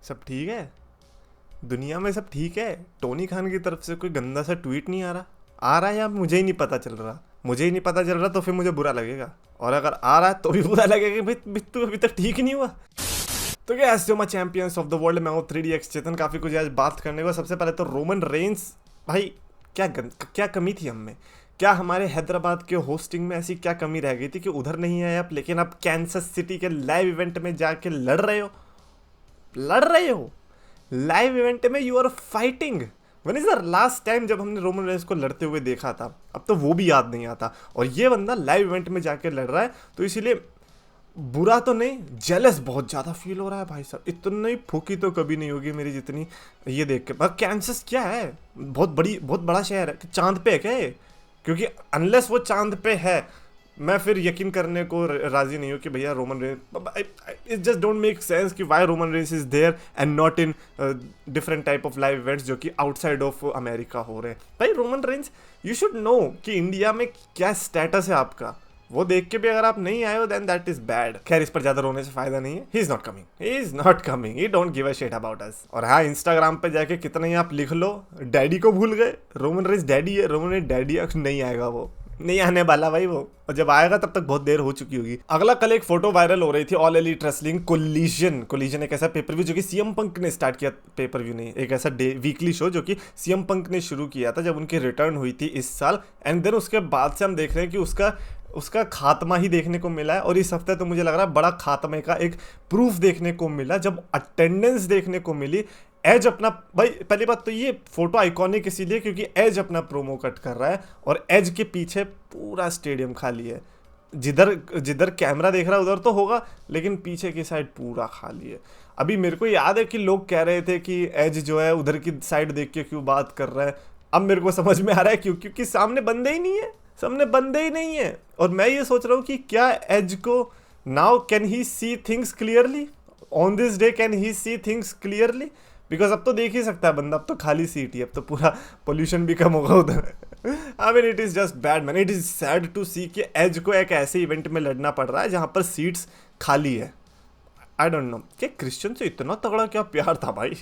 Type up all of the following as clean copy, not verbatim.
सब ठीक है? दुनिया में सब ठीक है? टोनी खान की तरफ से कोई गंदा सा ट्वीट नहीं आ रहा है या मुझे ही नहीं पता चल रहा? मुझे ही नहीं पता चल रहा तो फिर मुझे बुरा लगेगा, और अगर आ रहा है तो भी बुरा लगेगा कि भाई तू अभी तक ठीक नहीं हुआ। तो क्या ऐसे हो, मैं चैंपियंस ऑफ द वर्ल्ड, मैं हूँ 3DX चेतन। काफ़ी कुछ आज बात करने को। सबसे पहले तो रोमन रेंस भाई, क्या कमी थी हम में? क्या हमारे हैदराबाद के होस्टिंग में ऐसी क्या कमी रह गई थी कि उधर नहीं आए आप, लेकिन आप कैंसस सिटी के लाइव इवेंट में जाके लड़ रहे हो लाइव इवेंट में, you are fighting. One is the last time जब हमने रोमन रेंस को लड़ते हुए देखा था? अब तो वो भी याद नहीं आता, और ये बंदा लाइव इवेंट में जाके लड़ रहा है, तो इसीलिए बुरा तो नहीं, जेलस बहुत ज़्यादा फील हो रहा है भाई साहब। इतनी फूकी तो कभी नहीं होगी मेरी जितनी ये देख के। पर कैंसस क्या है, बहुत बड़ा शहर है, चांद पे है क्या ये? क्योंकि अनलेस वो चांद पे है, मैं फिर यकीन करने को राजी नहीं हूँ कि भैया Roman Reigns, it just don't make sense कि why Roman Reigns is there and not in different type of live events जो कि आउटसाइड ऑफ अमेरिका हो रहे हैं। भाई Roman Reigns, you should know कि इंडिया में क्या स्टेटस है आपका। वो देख के भी अगर आप नहीं आए हो देन दैट इज बैड। खैर, इस पर ज्यादा रोने से फायदा नहीं है। He is not coming, he don't give a shit about us. और हाँ, इंस्टाग्राम पे जाके कितना ही आप लिख लो, डैडी को भूल गए, रोमन रेंस डैडी है, रोमन रेंस डैडी है, नहीं आएगा, वो नहीं आने वाला भाई वो, और जब आएगा तब तक बहुत देर हो चुकी होगी। अगला, कल एक फोटो वायरल हो रही थी, ऑल एलीट रेसलिंग कोलिजन एक ऐसा पेपर व्यू जो कि सीएम पंक ने स्टार्ट किया, पेपर व्यू नहीं, एक ऐसा वीकली शो जो कि सीएम पंक ने शुरू किया था जब उनकी रिटर्न हुई थी इस साल। एंड देन उसके बाद से हम देख रहे हैं कि उसका खात्मा ही देखने को मिला है। और इस हफ्ते तो मुझे लग रहा है बड़ा खात्मे का एक प्रूफ देखने को मिला, जब अटेंडेंस देखने को मिली। एज अपना, भाई पहली बात तो ये फोटो आइकॉनिक इसीलिए क्योंकि एज अपना प्रोमो कट कर रहा है, और एज के पीछे पूरा स्टेडियम खाली है। जिधर कैमरा देख रहा है उधर तो होगा, लेकिन पीछे की साइड पूरा खाली है। अभी मेरे को याद है कि लोग कह रहे थे कि एज जो है उधर की साइड देख के क्यों बात कर रहा है। अब मेरे को समझ में आ रहा है क्यों, क्योंकि सामने बंदे ही नहीं है। और मैं ये सोच रहा हूँ कि क्या एज को now can he see things clearly on this day, can he see things clearly? Because अब तो देख ही सकता है बंदा, अब तो खाली सीट ही, अब तो पूरा पोल्यूशन भी कम होगा उधर। I mean it is just bad man, it is sad to see कि एज को एक ऐसे इवेंट में लड़ना पड़ रहा है जहाँ पर सीट्स खाली है। आई डोंट नो कि क्रिश्चियन से इतना तगड़ा क्या प्यार था भाई।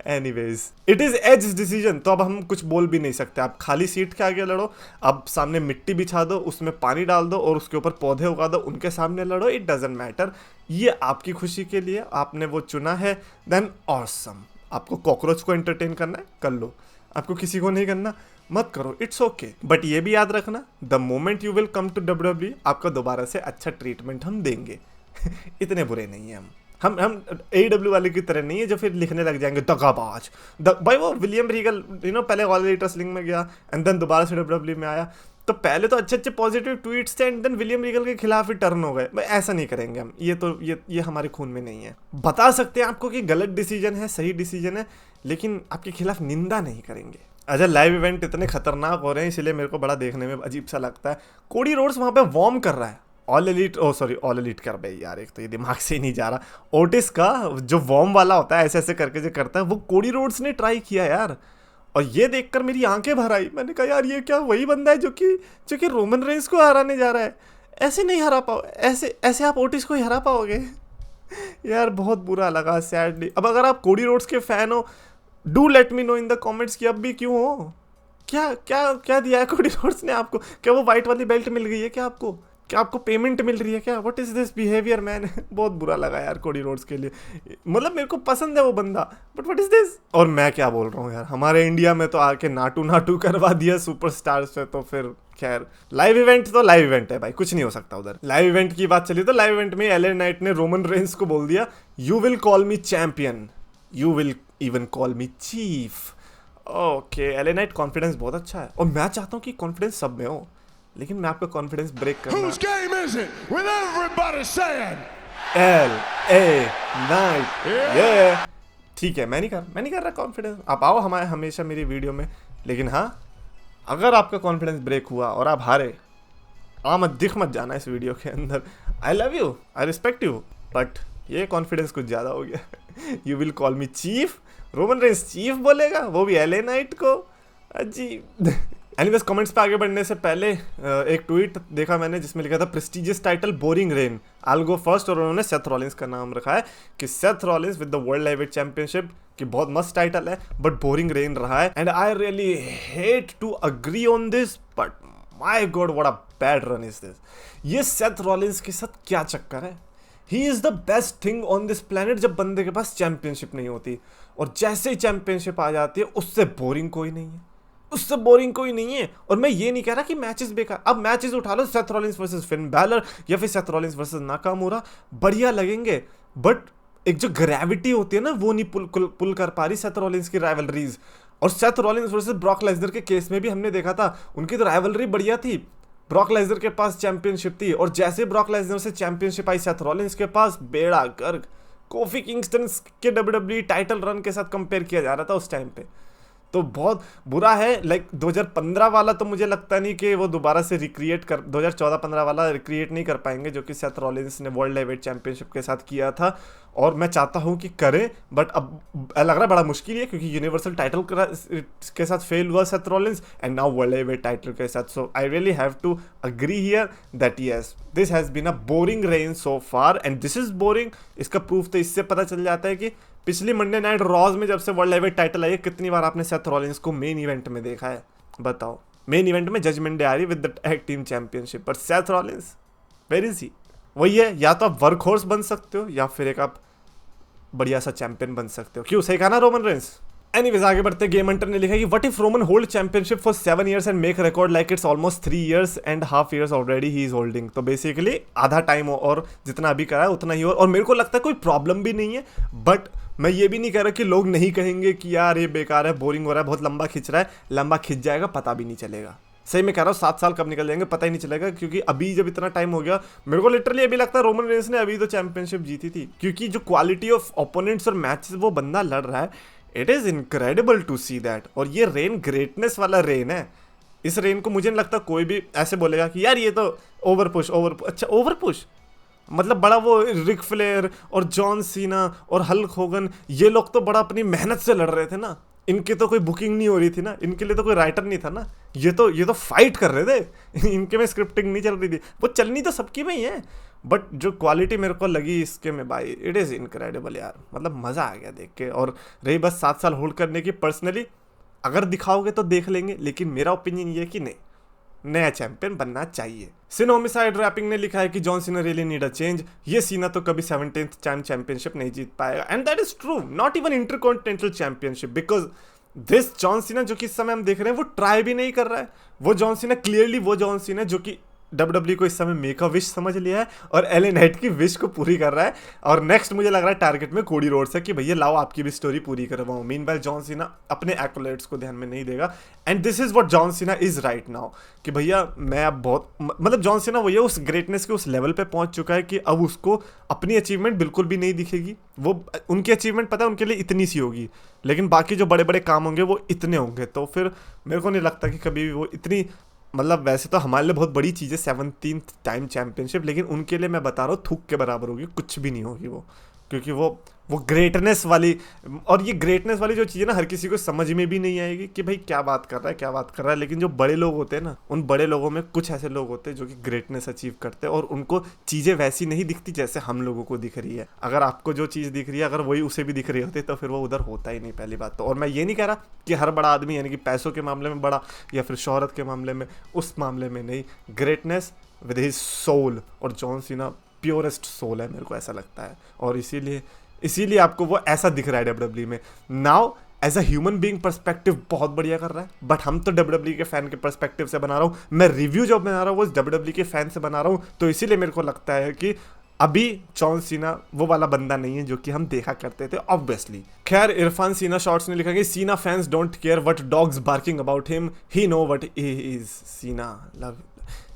Anyways, it is as decision, तो अब हम कुछ बोल भी नहीं सकते। आप खाली सीट के आगे लड़ो, अब सामने मिट्टी बिछा दो, उसमें पानी डाल दो और उसके ऊपर पौधे उगा दो, उनके सामने लड़ो, इट डजंट मैटर। ये आपकी खुशी के लिए आपने वो चुना है, देन ऑसम। आपको कॉकरोच को एंटरटेन करना है, कर लो। आपको किसी को नहीं करना, मत करो, इट्स ओके। बट ये भी याद रखना, the moment you will come to WWE, आपका दोबारा से अच्छा ट्रीटमेंट हम देंगे। इतने बुरे नहीं है हम AEW वाले की तरह नहीं है जो फिर लिखने लग जाएंगे दगाबाज। भाई वो विलियम रीगल पहले ऑल एलीट रेसलिंग में गया एंड देन दोबारा से WWE में आया, तो पहले तो अच्छे पॉजिटिव ट्वीट्स थे एंड देन विलियम रीगल के खिलाफ ही टर्न हो गए। भाई ऐसा नहीं करेंगे हम, ये हमारे खून में नहीं है। बता सकते हैं आपको कि गलत डिसीजन है, सही डिसीजन है, लेकिन आपके खिलाफ निंदा नहीं करेंगे। अच्छा, लाइव इवेंट इतने खतरनाक हो रहे हैं, इसलिए मेरे को बड़ा देखने में अजीब सा लगता है। कोडी रोड्स वहाँ पे वार्म कर रहा है, ऑल एलीट कर भाई यार, एक तो ये दिमाग से ही नहीं जा रहा। ओटिस का जो वॉर्म वाला होता है, ऐसे ऐसे करके जो करता है, वो कोडी रोड्स ने ट्राई किया यार, और ये देखकर मेरी आंखें भर आई। मैंने कहा यार ये क्या वही बंदा है जो कि रोमन रेंस को हराने जा रहा है? ऐसे नहीं हरा पाओ, ऐसे आप ओटिस को ही हरा पाओगे? यार बहुत बुरा लगा, सैडली। अब अगर आप कोडी रोड्स के फैन हो, do let me know in the comments कि अब भी क्यों हो। क्या दिया है कोडी रोड्स ने आपको? क्या वो व्हाइट वाली बेल्ट मिल गई है क्या आपको पेमेंट मिल रही है क्या? What is this behaviour man? बहुत बुरा लगा यार कोडी रोड्स के लिए। मतलब मेरे को पसंद है वो बंदा, बट व्हाट इज दिस? और मैं क्या बोल रहा हूँ यार, हमारे इंडिया में तो आके नाटू करवा दिया सुपरस्टार से, तो फिर खैर लाइव इवेंट तो लाइव इवेंट है भाई, कुछ नहीं हो सकता उधर। लाइव इवेंट की बात चली तो लाइव इवेंट में LA नाइट ने रोमन रेंस को बोल दिया, you will call me champion, you will even call me chief. Okay, LA night confidence बहुत अच्छा है, और मैं चाहता हूँ कि कॉन्फिडेंस सब में हो, लेकिन मैं आपका कॉन्फिडेंस ब्रेक करना। Whose game is it? With everybody saying LA night, ये ठीक है, मैं नहीं कर रहा कॉन्फिडेंस। आप आओ हमारे हमेशा मेरी वीडियो में, लेकिन हाँ, अगर आपका कॉन्फिडेंस ब्रेक हुआ और आप हारे, दिख मत जाना इस वीडियो के अंदर। I love you, I respect you, but ये कॉन्फिडेंस कुछ ज़्यादा हो गया। You will call me chief, Roman Reigns chief बोलेगा, वो भी LA नाइट को? अजीब। एनीवेज कमेंट्स पे आगे बढ़ने से पहले एक ट्वीट देखा मैंने जिसमें लिखा था prestigious title boring rain, I will go first, और उन्होंने सेथ रॉलिंस का नाम रखा है कि Seth Rollins with the world heavyweight championship कि बहुत मस्त टाइटल है बट बोरिंग रेन रहा है। And I really hate to agree on this but my god what a bad run is this. ये सेथ रॉलिंस के साथ क्या चक्कर है? He is the best thing on this planet जब बंदे के पास चैंपियनशिप नहीं होती, और जैसे ही चैंपियनशिप आ जाती है उससे बोरिंग कोई नहीं है, उससे बोरिंग कोई नहीं है। और मैं ये नहीं कह रहा कि मैचेस बेकार, अब मैचेस उठा लो Seth Rollins versus Finn Balor या फिर सेथ रॉलिंस वर्सेस नाकामुरा, बढ़िया लगेंगे, बट एक जो ग्रेविटी होती है ना वो नहीं पुल कर पा रही सेथ रॉलिंस की राइवलरीज। और Seth Rollins versus Brock Lesnar के केस में भी हमने देखा था उनकी तो राइवलरी बढ़िया थी, ब्रॉक लेसनर के पास चैंपियनशिप थी, और जैसे ब्रॉक लेसनर से चैंपियनशिप आई सेथ रॉलिंस के पास, बेड़ा गर्क। कोफी किंगस्टन के WWE टाइटल रन के साथ कंपेयर किया जा रहा था उस टाइम पे, तो बहुत बुरा है। लाइक 2015 वाला तो मुझे लगता नहीं कि वो दोबारा से रिक्रिएट कर, 2014-15 वाला रिक्रिएट नहीं कर पाएंगे जो कि सेथ रॉलिंस ने वर्ल्ड हेवीवेट चैंपियनशिप के साथ किया था, और मैं चाहता हूं कि करें, बट अब लग रहा है बड़ा मुश्किल है क्योंकि यूनिवर्सल टाइटल के साथ फेल हुआ Seth Rollins and now world heavyweight title के साथ। So I really have to agree here that yes this has been a boring reign so far, and this is boring. इसका proof तो इससे पता चल जाता है कि पिछली मंडे नाइट रॉज में जब से वर्ल्ड हेवीवेट टाइटल आई है कितनी बार आपने सेथ रॉलिंस को मेन इवेंट में देखा है? बताओ, मेन इवेंट में जजमेंट डे आ रही with the tag team championship, पर Seth Rollins where is he? वही है, या तो आप वर्क हॉर्स बन सकते हो या फिर एक आप बढ़िया सा चैंपियन बन सकते हो। क्यों, सही कहा ना रोमन रेंस? एनीवेज आगे बढ़ते, गेम हंटर ने लिखा कि what if Roman hold championship for 7 years and make record like it's almost 3.5 years already he is holding. तो बेसिकली आधा टाइम और जितना अभी करा है उतना ही और मेरे को लगता है कोई प्रॉब्लम भी नहीं है, बट मैं ये भी नहीं कह रहा कि लोग नहीं कहेंगे कि यार ये बेकार है, बोरिंग हो रहा है, बहुत लंबा खिंच रहा है। लंबा खिंच जाएगा, पता भी नहीं चलेगा। सही में कह रहा हूँ, 7 साल कब निकल जाएंगे पता ही नहीं चलेगा, क्योंकि अभी जब इतना टाइम हो गया, मेरे को लिटरली अभी लगता है रोमन रेंस ने अभी तो चैंपियनशिप जीती थी, क्योंकि जो क्वालिटी ऑफ ओपोनेंट्स और मैचेस वो बंदा लड़ रहा है, it is incredible to see that. और ये रेन ग्रेटनेस वाला रेन है। इस रेन को मुझे नहीं लगता कोई भी ऐसे बोलेगा कि यार ये तो ओवर पुश। अच्छा, ओवर पुश मतलब बड़ा वो रिक फ्लेयर और जॉन सीना और हल्क होगन, ये लोग तो बड़ा अपनी मेहनत से लड़ रहे थे ना, इनकी तो कोई बुकिंग नहीं हो रही थी ना, इनके लिए तो कोई राइटर नहीं था ना, ये तो फाइट कर रहे थे इनके में स्क्रिप्टिंग नहीं चल रही थी, वो चलनी तो सबकी में ही है, बट जो क्वालिटी मेरे को लगी इसके में भाई, इट इज़ इनक्रेडिबल यार। मतलब मज़ा आ गया देख के। और रही बस 7 साल होल्ड करने की, पर्सनली अगर दिखाओगे तो देख लेंगे, लेकिन मेरा ओपिनियन ये है कि नहीं, नया चैंपियन बनना चाहिए। सिन होमिसाइड रैपिंग ने लिखा है कि John Cena really need a change. ये सीना तो कभी 17th टाइम चैंपियनशिप नहीं जीत पाएगा, and that is true, not even intercontinental championship, because this John Cena जो कि इस समय हम देख रहे हैं वो ट्राई भी नहीं कर रहा है। वो जॉन सीना क्लियरली वो जॉन सीना जो कि WWE को इस समय मेक अ विश समझ लिया है और LA नाइट की विश को पूरी कर रहा है, और नेक्स्ट मुझे लग रहा है टारगेट में कोडी रोड्स है कि भैया लाओ आपकी भी स्टोरी पूरी करवाऊं। मीनवाइल जॉन सीना अपने एक्कोलेट्स को ध्यान में नहीं देगा, and this is what John Cena is right now, कि भैया मैं अब बहुत मतलब जॉन सीना वो ये उस ग्रेटनेस के उस लेवल पे पहुंच चुका है कि अब उसको अपनी अचीवमेंट बिल्कुल भी नहीं दिखेगी। वो उनकी अचीवमेंट पता है उनके लिए इतनी सी होगी, लेकिन बाकी जो बड़े बड़े काम होंगे वो इतने होंगे, तो फिर मेरे को नहीं लगता कि कभी भी वो इतनी, मतलब वैसे तो हमारे लिए बहुत बड़ी चीज़ है 17th टाइम चैंपियनशिप, लेकिन उनके लिए मैं बता रहा हूँ थूक के बराबर होगी, कुछ भी नहीं होगी वो, क्योंकि वो ग्रेटनेस वाली, और ये ग्रेटनेस वाली जो चीज़ है ना, हर किसी को समझ में भी नहीं आएगी कि भाई क्या बात कर रहा है क्या बात कर रहा है, लेकिन जो बड़े लोग होते हैं ना, उन बड़े लोगों में कुछ ऐसे लोग होते हैं जो कि ग्रेटनेस अचीव करते हैं, और उनको चीज़ें वैसी नहीं दिखती जैसे हम लोगों को दिख रही है। अगर आपको जो चीज़ दिख रही है अगर वही उसे भी दिख रही होती तो फिर वो उधर होता ही नहीं, पहली बात तो। और मैं ये नहीं कह रहा कि हर बड़ा आदमी यानी कि पैसों के मामले में बड़ा या फिर शोहरत के मामले में, उस मामले में नहीं, ग्रेटनेस विद हिज सोल, और जॉन सीना प्योरेस्ट सोल है, मेरे को ऐसा लगता है, और इसीलिए आपको वो ऐसा दिख रहा है WWE में। Now as a human being perspective बहुत बढ़िया कर रहा है, बट हम तो WWE के फैन के पर्सपेक्टिव से बना रहा हूँ, मैं रिव्यू जो बना रहा हूँ वो WWE के फैन से बना रहा हूँ, तो इसीलिए मेरे को लगता है कि अभी जॉन सीना वो वाला बंदा नहीं है जो कि हम देखा करते थे ऑब्वियसली। खैर, इरफान सीना शॉर्ट्स ने लिखा कि सीना fans don't care what dogs barking about him, he know what he is, सीना लव।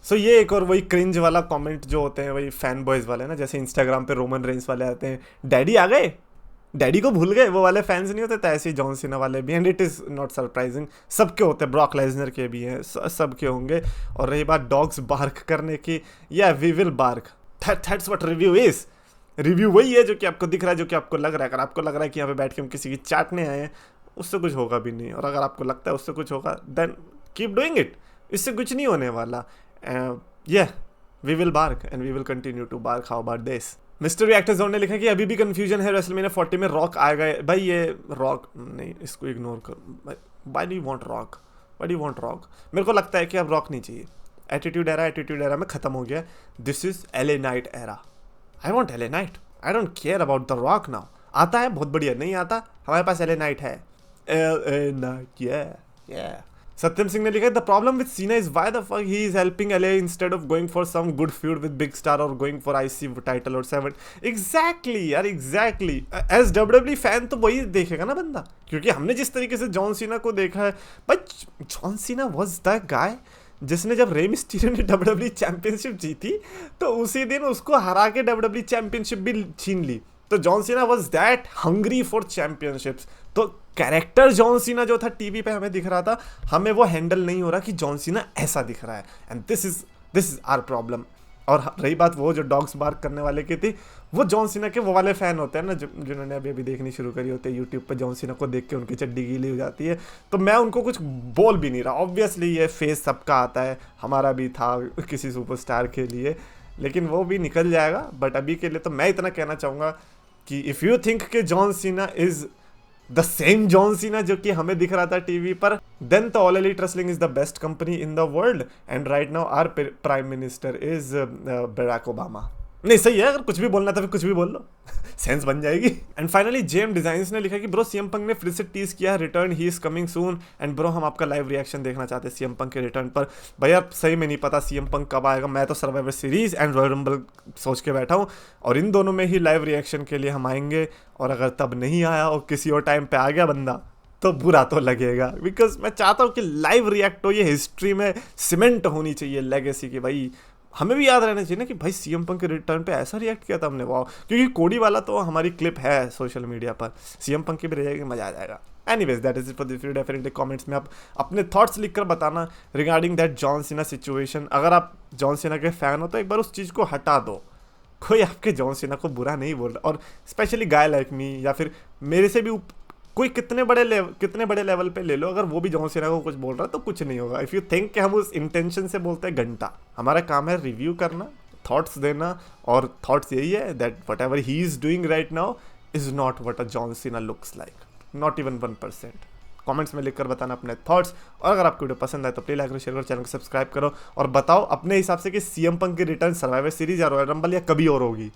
सो ये एक और वही क्रिंज वाला कमेंट जो होते हैं, वही फैन बॉयज़ वाले ना, जैसे इंस्टाग्राम पे रोमन रेंस वाले आते हैं, डैडी आ गए, डैडी को भूल गए, वो वाले फैंस नहीं होते, तो ऐसे ही जॉन सीना वाले भी, and it is not surprising, सबके होते हैं, ब्रॉक लेसनर के भी हैं, सबके होंगे। और रही बात डॉग्स बार्क करने की, या we will bark, that's what review is. Review वही है जो कि आपको दिख रहा है, जो कि आपको लग रहा है। अगर आपको लग रहा है कि यहाँ पे बैठ के हम किसी की चाटने आए हैं, उससे कुछ होगा भी नहीं, और अगर आपको लगता है उससे कुछ होगा, देन कीप डूइंग इट, इससे कुछ नहीं होने वाला। We will bark and we will continue to bark, how about this. Mister Reactor Zone ने लिखा कि अभी भी कंफ्यूजन है रेसलमेनिया 40 में रॉक आएगा। भाई ये रॉक नहीं, इसको इग्नोर करो। Why do you want rock, why do you want rock? मेरे को लगता है कि अब रॉक नहीं चाहिए। एटीट्यूड एरा में खत्म हो गया। This is LA Knight era. I want LA Knight, I don't care about the Rock now. आता है बहुत बढ़िया, नहीं आता हमारे पास एलए नाइट है। एलए नाइट, या सत्यम सिंह ने लिखा the problem with Cena is why the fuck he is helping LA instead of going for some good feud with big star और गोइंग फॉर आईसी टाइटल और 7। एग्जैक्टली यार, exactly. As WWE fan तो वही देखेगा ना बंदा, क्योंकि हमने जिस तरीके से जॉन सीना को देखा है, but John Cena was the guy जिसने जब रे मिस्टीरियो ने डब्ल्यूडब्ल्यूई चैंपियनशिप जीती तो उसी दिन उसको हरा के डब्ल्यूडब्ल्यूई चैंपियनशिप भी छीन ली। तो John Cena was that hungry for championships. तो कैरेक्टर जॉन सीना जो था टीवी पे हमें दिख रहा था, हमें वो हैंडल नहीं हो रहा कि जॉन सीना ऐसा दिख रहा है, and this is our problem. और रही बात वो जो डॉग्स बार्क करने वाले की थी, वो जॉन सीना के वो वाले फैन होते हैं ना जिन्होंने अभी देखनी शुरू करी होती है यूट्यूब पे, जॉन सीना को देख के उनकी चड्डी गीली हो जाती है। तो मैं उनको कुछ बोल भी नहीं रहा। ऑब्वियसली ये फेस सबका आता है, हमारा भी था किसी सुपरस्टार के लिए, लेकिन वो भी निकल जाएगा। बट अभी के लिए तो मैं इतना कहना चाहूँगा कि इफ़ यू थिंक कि John Cena is the same John Cena जो कि हमें दिख रहा था टीवी पर, देन तो All Elite Wrestling is the best company in the world and right now our prime minister is Barack Obama. नहीं सही है, अगर कुछ भी बोलना था फिर कुछ भी बोल लो, सेंस बन जाएगी। एंड फाइनली जेएम डिजाइन्स ने लिखा कि ब्रो सीएम पंक ने फिर से टीज किया है return, he is coming soon. And bro हम आपका लाइव रिएक्शन देखना चाहते हैं सीएम पंक के रिटर्न पर। भैया सही में नहीं पता सीएम पंक कब आएगा, मैं तो survivor series and royal rumble सोच के बैठा हूँ, और इन दोनों में ही लाइव रिएक्शन के लिए हम आएंगे। और अगर तब नहीं आया और किसी और टाइम पे आ गया बंदा तो बुरा तो लगेगा, बिकॉज मैं चाहता हूँ कि लाइव रिएक्ट हो, ये हिस्ट्री में सीमेंट होनी चाहिए लेगेसी की। भाई हमें भी याद रहना चाहिए ना कि भाई सीएम पंक के रिटर्न पे ऐसा रिएक्ट किया था हमने, वाह। क्योंकि कोडी वाला तो हमारी क्लिप है सोशल मीडिया पर, सीएम पंक की भी रहेगी, मजा आ जाएगा। Anyways that is it for this video. Definitely comments में आप अपने थॉट्स लिखकर बताना regarding that John Cena situation. अगर आप जॉन सीना के फैन हो तो एक बार उस चीज़ को हटा दो। कोई आपके जॉन सीना को बुरा नहीं बोल रहा, और स्पेशली गाय लाइक मी या फिर मेरे से भी कोई कितने बड़े लेवल पे ले लो, अगर वो भी जॉन सीना को कुछ बोल रहा है तो कुछ नहीं होगा। इफ़ यू थिंक कि हम उस इंटेंशन से बोलते हैं, घंटा। हमारा काम है रिव्यू करना, थॉट्स देना, और थॉट्स यही है that what ever he is doing right now is not what a John Cena looks like, not even 1%। Comments में लिखकर बताना अपने थॉट्स, और अगर आपको वीडियो पसंद आए तो प्लीज लाइक करो, शेयर करो, चैनल को सब्सक्राइब करो, और बताओ अपने हिसाब से कि सीएम पंक की रिटर्न सर्वाइवर सीरीज या रॉयल रंबल या कभी और होगी।